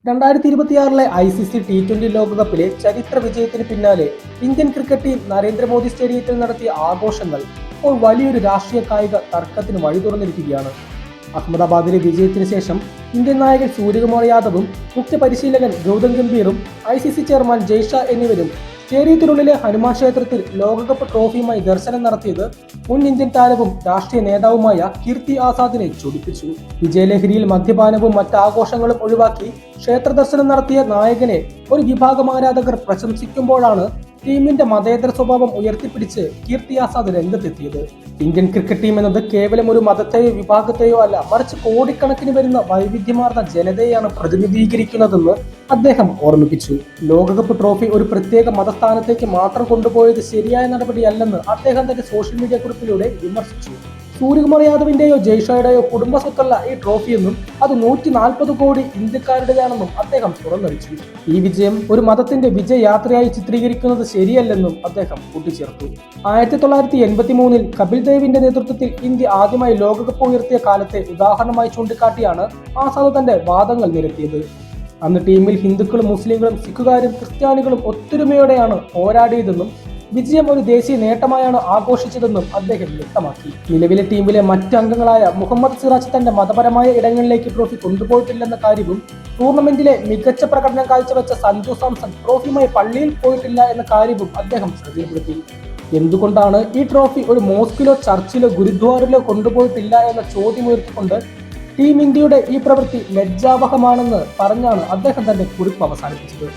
2026 ICC T20 ലോകകപ്പിലെ ചരിത്ര വിജയത്തിന് പിന്നാലെ ഇന്ത്യൻ ക്രിക്കറ്റ് ടീം നരേന്ദ്രമോദി സ്റ്റേഡിയത്തിൽ നടത്തിയ ആഘോഷങ്ങൾ ഇപ്പോൾ വലിയൊരു രാഷ്ട്രീയ കായിക തർക്കത്തിന് വഴി തുറന്നിരിക്കുകയാണ്. അഹമ്മദാബാദിലെ വിജയത്തിന് ശേഷം ഇന്ത്യൻ നായകൻ സൂര്യകുമാർ യാദവും മുഖ്യ പരിശീലകൻ ഗൗതം ഗംഭീറും ICC ചെയർമാൻ ജയ്ഷാ എന്നിവരും സ്റ്റേഡിയത്തിനുള്ളിലെ ഹനുമാൻ ക്ഷേത്രത്തിൽ ലോകകപ്പ് ട്രോഫിയുമായി ദർശനം നടത്തിയത് മുൻ ഇന്ത്യൻ താരവും രാഷ്ട്രീയ നേതാവുമായ കീർത്തി ആസാദിനെ ചൊടിപ്പിച്ചു. വിജയലഹരിയിൽ മദ്യപാനവും മറ്റാഘോഷങ്ങളും ഒഴിവാക്കി ക്ഷേത്ര ദർശനം നടത്തിയ നായകനെ ഒരു വിഭാഗം ആരാധകർ പ്രശംസിക്കുമ്പോഴാണ് ടീമിന്റെ മതേതര സ്വഭാവം ഉയർത്തിപ്പിടിച്ച് കീർത്തി ആസാദ് രംഗത്തെത്തിയത്. ഇന്ത്യൻ ക്രിക്കറ്റ് ടീം എന്നത് കേവലം ഒരു മതത്തെയോ വിഭാഗത്തെയോ അല്ല, മറിച്ച് കോടിക്കണക്കിന് വരുന്ന വൈവിധ്യമാർന്ന ജനതയെയാണ് പ്രതിനിധീകരിക്കുന്നതെന്ന് അദ്ദേഹം ഓർമ്മിപ്പിച്ചു. ലോകകപ്പ് ട്രോഫി ഒരു പ്രത്യേക മതസ്ഥാനത്തേക്ക് മാത്രം കൊണ്ടുപോയത് ശരിയായ നടപടിയല്ലെന്ന് അദ്ദേഹം തന്റെ സോഷ്യൽ മീഡിയ കുറിപ്പിലൂടെ വിമർശിച്ചു. സൂര്യകുമാർ യാദവിന്റെയോ ജയ്ഷായുടെയോ കുടുംബ സ്വത്തല്ല ഈ ട്രോഫിയെന്നും അത് 140 കോടി ഇന്ത്യക്കാരുടേതാണെന്നും അദ്ദേഹം തുറന്നടിച്ചു. ഈ വിജയം ഒരു മതത്തിന്റെ വിജയയാത്രയായി ചിത്രീകരിക്കുന്നത് ശരിയല്ലെന്നും അദ്ദേഹം കൂട്ടിച്ചേർത്തു. 1983 കപിൽ ദേവിന്റെ നേതൃത്വത്തിൽ ഇന്ത്യ ആദ്യമായി ലോകകപ്പ് ഉയർത്തിയ കാലത്തെ ഉദാഹരണമായി ചൂണ്ടിക്കാട്ടിയാണ് ആസാദ് തന്റെ വാദങ്ങൾ നിരത്തിയത്. അന്ന് ടീമിൽ ഹിന്ദുക്കളും മുസ്ലിങ്ങളും സിഖുകാരും ക്രിസ്ത്യാനികളും ഒത്തൊരുമയോടെയാണ് പോരാടിയതെന്നും വിജയം ഒരു ദേശീയ നേട്ടമായാണ് ആഘോഷിച്ചതെന്നും അദ്ദേഹം വ്യക്തമാക്കി. നിലവിലെ ടീമിലെ മറ്റ് അംഗങ്ങളായ മുഹമ്മദ് സിറാജ് തന്റെ മതപരമായ ഇടങ്ങളിലേക്ക് ട്രോഫി കൊണ്ടുപോയിട്ടില്ലെന്ന കാര്യവും ടൂർണമെന്റിലെ മികച്ച പ്രകടനം കാഴ്ചവെച്ച സഞ്ജു സാംസൺ ട്രോഫിയുമായി പള്ളിയിൽ പോയിട്ടില്ല എന്ന കാര്യവും അദ്ദേഹം ശ്രദ്ധയിൽപ്പെടുത്തി. എന്തുകൊണ്ടാണ് ഈ ട്രോഫി ഒരു മോസ്കിലോ ചർച്ചിലോ ഗുരുദ്വാറിലോ കൊണ്ടുപോയിട്ടില്ല എന്ന ചോദ്യമുയർത്തിക്കൊണ്ട് ടീം ഇന്ത്യയുടെ ഈ പ്രവൃത്തി ലജ്ജാവഹമാണെന്ന് പറഞ്ഞാണ് അദ്ദേഹം തന്റെ കുറിപ്പ് അവസാനിപ്പിച്ചത്.